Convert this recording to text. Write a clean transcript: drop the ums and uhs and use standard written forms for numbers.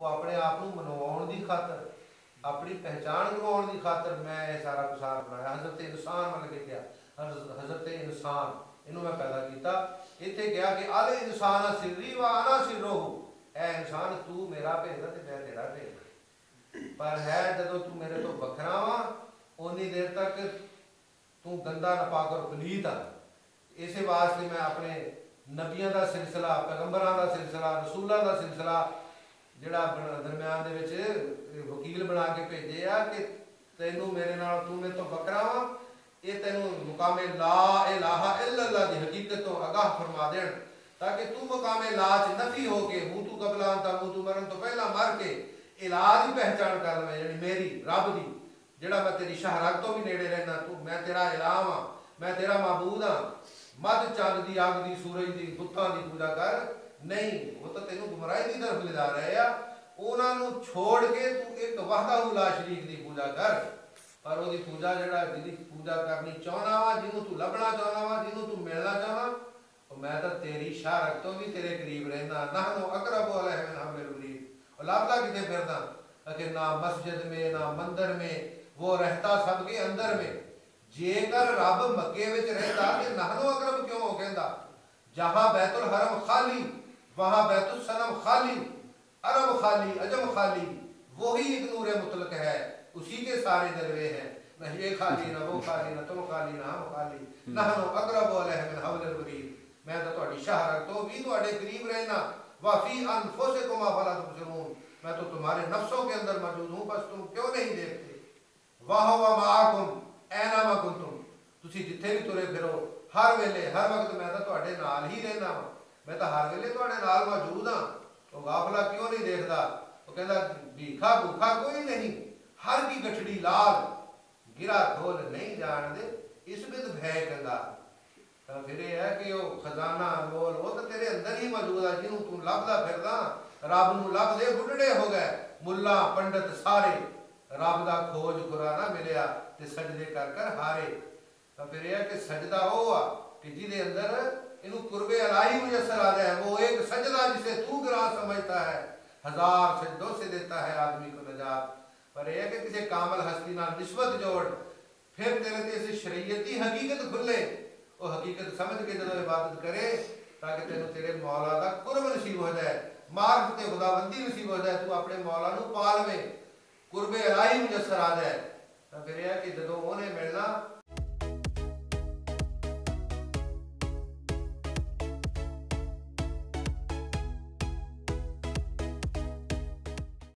वो अपने आप को मनवाउण की खातर, अपनी पहचान करवाउण की खातर मैं ये सारा कुसार बनाया। हजरत इंसान मन के क्या, हजरत इंसान इनू मैं पैदा किया। इतने कहा कि अल इंसान सिर्री व आना सिरो, ए इंसान तू मेरा भेद है मैं तेरा भेद। पर है जो तू मेरे तो बखरा वा, उन्नी देर तक तू गंदा नपाक और पलीत आ। इस वास्ते मैं अपने नबियों का सिलसिला, पैगंबरों का सिलसिला, रसूलों का सिलसिला जिहड़ा दरम्यान दे विच वकील बना के भेजे आ कि तैनू मेरे नाल, तू मेरे तो बकरा वा, ये तैनू मुकामे ला इलाहा इल्लल्लाह की हकीकत तो आगाह फरमा देन, ताकि तू मुकामे ला च नफी हो के मूँ तू कबलानता मूँ तू मरन तो पहला मर के इला की पहचान कर लवें, यानी मेरी रब की, जिहड़ा मैं तेरी शाहरग तो भी नेड़े रहना, तू मैं तेरा इलाह हाँ, मैं तेरा महबूद हाँ। मध चंद की, अग की, सूरज की, बुतों की पूजा कर नहीं, वो तो तेन गुमराही की तरफ ले जा रहे आ। उन्होंने छोड़ के तू एक वहदा ला शरीक की पूजा कर। पर वो पूजा जरा जिंदी पूजा करनी चाहना वा, जिन्हों तू लभना चाहना वा, जिन्हों तू मिलना चाहना, तो मैं तो तेरी शाहरग तो भी तेरे करीब रहना। नहनु अकरब अलैहि मिन हब्लिल वरीद। और लाभला कितने फिरदा कि ना मस्जिद में ना मंदिर में, वो रहता सबके अंदर में। जेकर रब मक्के विच रहता तो नहनु अकरब क्यों हो कहंदा? जहां बैतुल हरम खाली, वहां बैतुल सनम खाली, अरब खाली, अजम खाली, वही एक नूर मुतलक है, उसी के सारे जलवे हैं। न ये खाली, न वो खाली, न तुम खाली, न हम खाली। नहनु अकरब अलैहि मिन हब्लिल वरीद। मैं तो तुहाडी शाहरग तो भी तुहाडे करीब रहना। वफी अनफुसिकुम अफला तुबसिरून। मैं तो तुम्हारे नफ्सों के अंदर मौजूद हूं, बस तुम क्यों नहीं देखते। वाह व माअकुम ऐनामा कुंतुम। तुसी जिथे भी तुरे फिरो, हर वेले हर वक्त मैं तो तुहाडे नाल ही रहना वा। मैं तो हर वेले तुहाडे नाल मौजूद हाँ। तो गाफला क्यों नहीं देखता? वो कहता भीखा भूखा कोई नहीं, हर की गठड़ी लाल, गिरा खोल नहीं जान दे, इस बिद भय कंगाल। तो फिर यह है कि वो खजाना अनमोल वो तो तेरे अंदर ही मौजूद है, जिन्हों तू लभदा फिरदा। रब नूं लभदे बुढ़ड़े हो गए मुल्ला पंडित सारे, रब दा खोज खुरा ना मिलिया ते सजदे कर कर हारे। तो फिर यह कि सजदा वो आ कि जिदे अंदर इनू कुर्बे अलाही मुयसर आ जाए। वो एक सजदा जिसे तू गिरा समझता है, हजार सजदों से देता है आदमी को नजात। पर यह कि किसी कामल हस्ती नाल निस्बत जोड़, फिर तेरे ते इस शरीयती हकीकत खुले। वो हकीकत समझ के जो इबादत करे, ताकि तेन तेरे मौला का कुर्ब नसीब हो जाए, मार्ग ते खुदाबंदी नसीब हो जाए, तू अपने मौला नू पाल में कुर्बे अलाही मुयसर आ जाए। तो फिर यह कि जो उन्हें मिलना